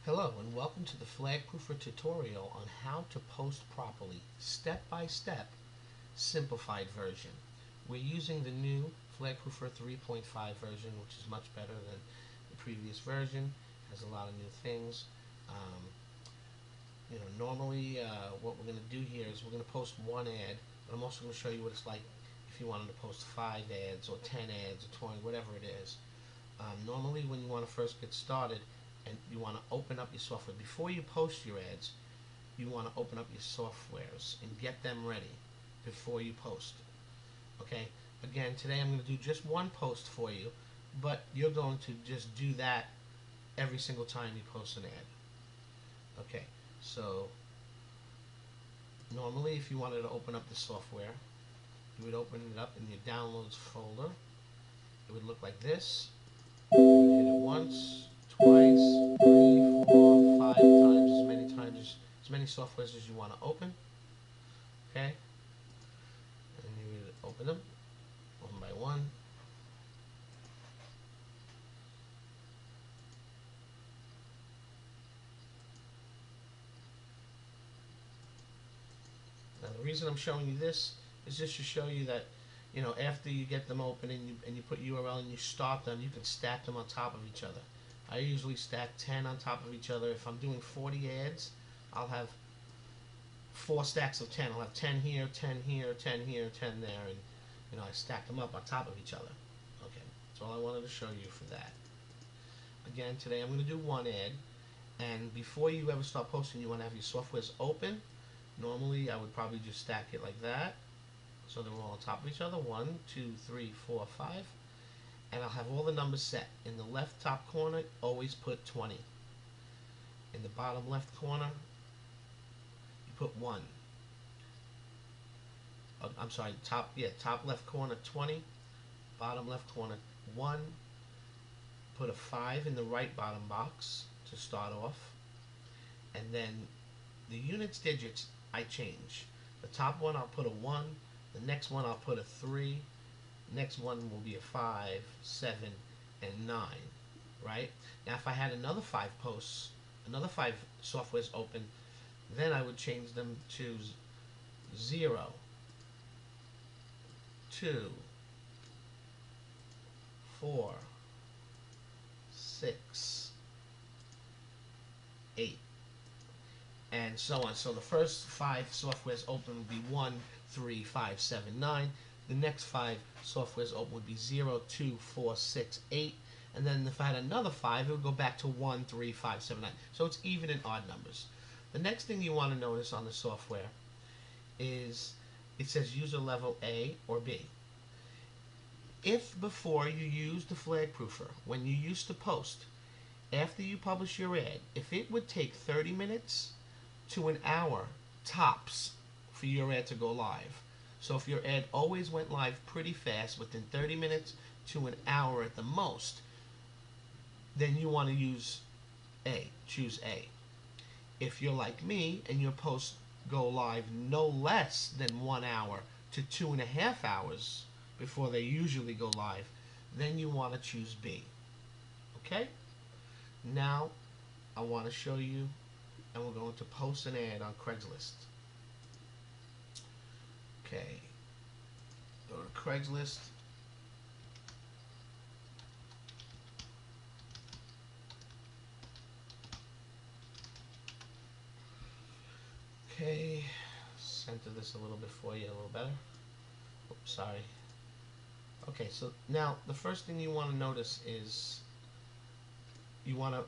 Hello and welcome to the flagproofer tutorial on how to post properly, step by step, simplified version. We're using the new flagproofer 3.5 version, which is much better than the previous version. Has a lot of new things. Um, Normally what we're going to do here is we're going to post one ad, but I'm also going to show you what it's like if you wanted to post 5 ads or 10 ads or 20, whatever it is. Normally when you want to first get started and you want to open up your software, before you post your ads, you want to open up your softwares and get them ready before you post. Okay, again, today I'm going to do just one post for you, but you're going to just do that every single time you post an ad. Okay, so normally if you wanted to open up the software, you would open it up in your downloads folder. It would look like this. You hit it once, twice, 3, 4, 5 times, as many softwares as you want to open. Okay, and you would open them one by one. Now the reason I'm showing you this is just to show you that, after you get them open and you put URL and you start them, you can stack them on top of each other. I usually stack 10 on top of each other. If I'm doing 40 ads, I'll have 4 stacks of 10. I'll have 10 here, 10 here, 10 here, 10 there, and I stack them up on top of each other. Okay, that's all I wanted to show you for that. Again, today I'm going to do one ad, and before you ever start posting, you want to have your softwares open. Normally, I would probably just stack it like that, so they're all on top of each other. 1, 2, 3, 4, 5. And I'll have all the numbers set. In the left top corner, always put 20. In the bottom left corner, you put 1. I'm sorry, top left corner 20, bottom left corner 1. Put a 5 in the right bottom box to start off. And then the units digits I change. The top one I'll put a 1, the next one I'll put a 3, next one will be a 5, 7, and 9, right? Now if I had another 5 posts, another 5 softwares open, then I would change them to 0, 2, 4, 6, 8, and so on. So the first 5 softwares open would be 1, 3, 5, 7, 9. The next 5 softwares open would be 0, 2, 4, 6, 8. And then if I had another 5, it would go back to 1, 3, 5, 7, 9. So it's even and odd numbers. The next thing you want to notice on the software is it says user level A or B. If before you use the flagproofer, when you used to post, after you publish your ad, if it would take 30 minutes to an hour tops for your ad to go live. So if your ad always went live pretty fast, within 30 minutes to an hour at the most, then you want to use A, choose A. If you're like me and your posts go live no less than 1 hour to 2.5 hours before they usually go live, then you want to choose B. Okay? Now I want to show you, and we're going to post an ad on Craigslist. Okay, go to Craigslist. Okay, center this a little bit for you, a little better. Oops, sorry. Okay, so now the first thing you want to notice is you want to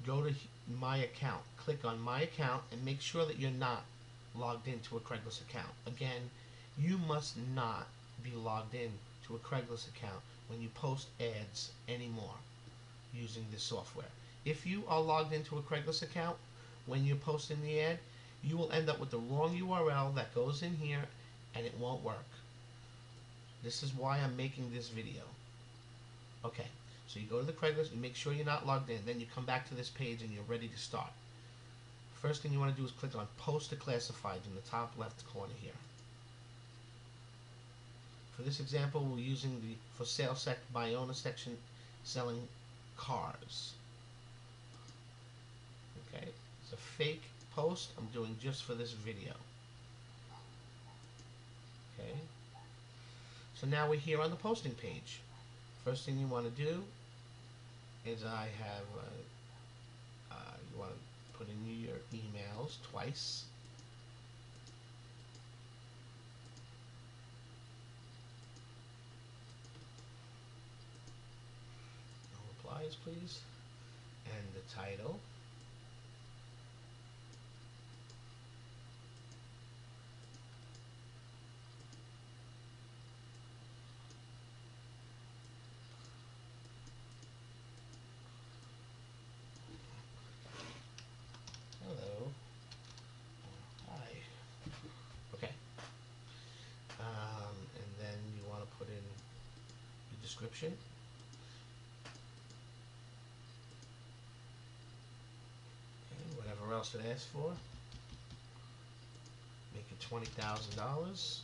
go to My Account. Click on My Account and make sure that you're not logged into a Craigslist account. Again, you must not be logged in to a Craigslist account when you post ads anymore using this software. If you are logged into a Craigslist account when you're posting the ad, you will end up with the wrong URL that goes in here and it won't work. This is why I'm making this video. Okay, so you go to the Craigslist, you make sure you're not logged in, then you come back to this page and you're ready to start. First thing you want to do is click on Post to Classifieds in the top left corner here. For this example, we're using the For Sale by Owner section selling cars. It's a fake post I'm doing just for this video. Okay. So now we're here on the posting page. First thing you want to do is I have you want to put in your emails twice. No replies, please. And the title. Hello. Hi. Okay. And then you want to put in the description. Okay, whatever else it asks for. Make it $20,000. It's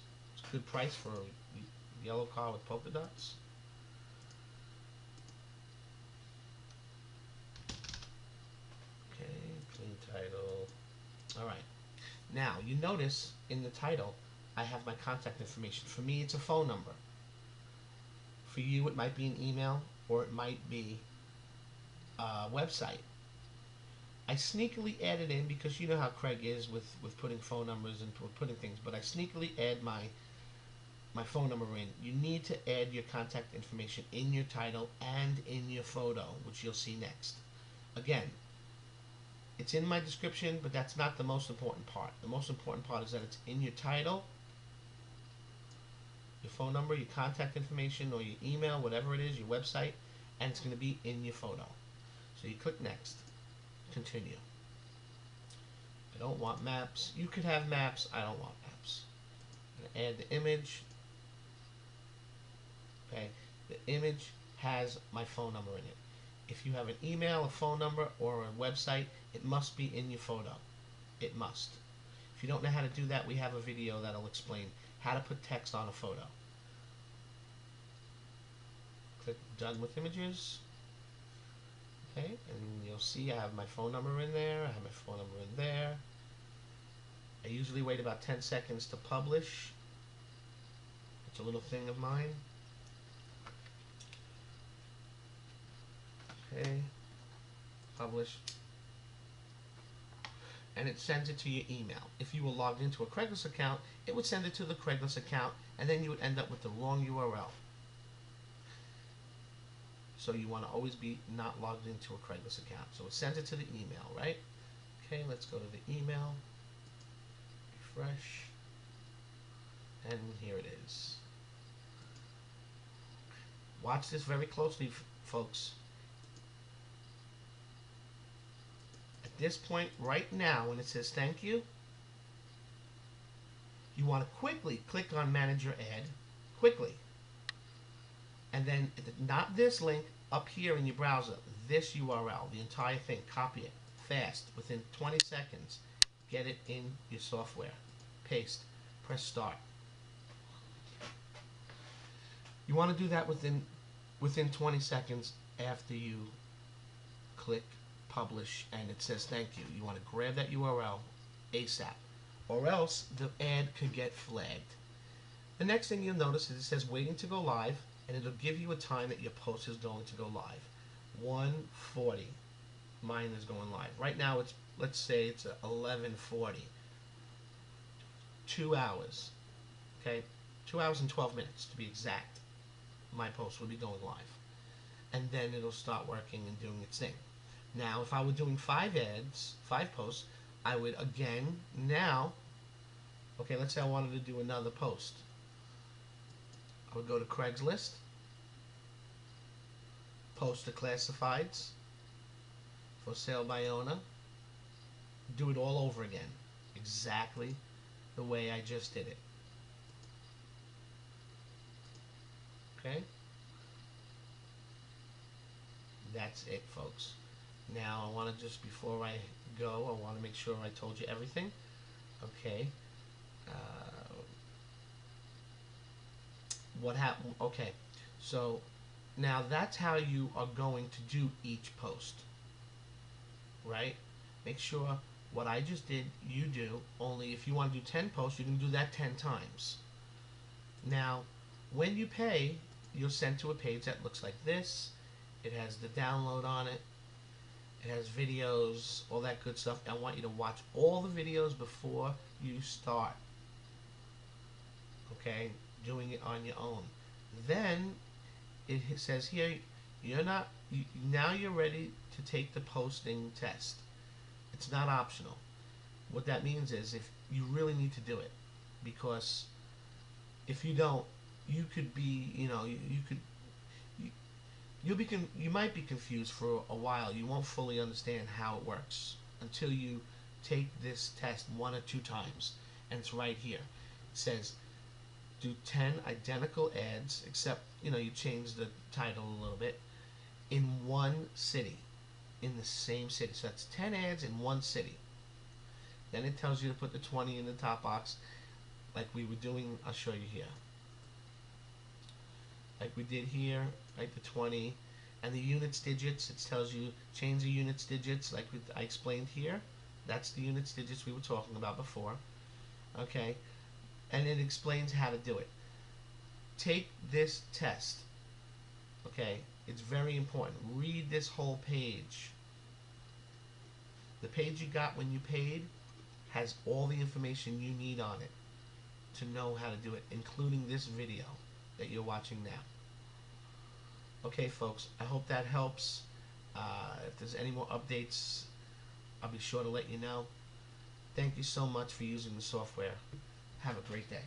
a good price for a yellow car with polka dots. Okay, clean title. Alright. Now, you notice in the title, I have my contact information. For me, it's a phone number. For you, it might be an email, or it might be a website. I sneakily added in, because you know how Craig is with putting phone numbers and putting things, but I sneakily add my phone number in. You need to add your contact information in your title and in your photo, which you'll see next. Again, it's in my description, but that's not the most important part. The most important part is that it's in your title, your phone number, your contact information, or your email, whatever it is, your website, and it's going to be in your photo. So you click next, continue. I don't want maps. You could have maps. I don't want maps. I'm going to add the image. Okay, the image has my phone number in it. If you have an email, a phone number, or a website, it must be in your photo. It must. If you don't know how to do that, we have a video that'll explain how to put text on a photo. Click Done with Images. Okay, and you'll see I have my phone number in there. I have my phone number in there. I usually wait about 10 seconds to publish. It's a little thing of mine. Okay, publish, and it sends it to your email. If you were logged into a Craigslist account, it would send it to the Craigslist account, and then you would end up with the wrong URL. So you want to always be not logged into a Craigslist account. So it sends it to the email, right? Okay, let's go to the email, refresh, and here it is. Watch this very closely, folks. At this point right now, when it says thank you, you want to quickly click on Manage Your Ad, quickly. And then, not this link, up here in your browser, this URL, the entire thing, copy it fast, within 20 seconds, get it in your software, paste, press start. You want to do that within 20 seconds after you click publish and it says thank you. You want to grab that URL ASAP, or else the ad could get flagged. The next thing you'll notice is it says waiting to go live, and it'll give you a time that your post is going to go live. 1:40. Mine is going live. Right now it's, let's say it's 11:40. 2 hours. Okay? 2 hours and 12 minutes to be exact. My post will be going live. And then it'll start working and doing its thing. Now, if I were doing 5 ads, 5 posts, I would again now, okay, let's say I wanted to do another post. I would go to Craigslist, post to classifieds, for sale by owner, do it all over again, exactly the way I just did it. Okay? That's it, folks. Now, I want to just, before I go, I want to make sure I told you everything. Okay. What happened? Okay. So, now that's how you are going to do each post. Right? Make sure What I just did, you do, only if you want to do 10 posts, you can do that 10 times. Now, when you pay, you're sent to a page that looks like this. It has the download on it. It has videos, all that good stuff. I want you to watch all the videos before you start. Okay? Doing it on your own. Then, it says here, now you're ready to take the posting test. It's not optional. What that means is if you really need to do it, because if you don't, you could be, you might be confused for a while. You won't fully understand how it works until you take this test 1 or 2 times. And it's right here. It says do 10 identical ads, except, you change the title a little bit, in one city, in the same city. So that's 10 ads in one city. Then it tells you to put the 20 in the top box, like we were doing. I'll show you here. Like we did here, right, the 20. And the units digits, it tells you change the units digits, like I explained here. That's the units digits we were talking about before. Okay? And it explains how to do it. Take this test. Okay? It's very important. Read this whole page. The page you got when you paid has all the information you need on it to know how to do it, including this video that you're watching now. Okay, folks, I hope that helps. If there's any more updates, I'll be sure to let you know. Thank you so much for using the software. Have a great day.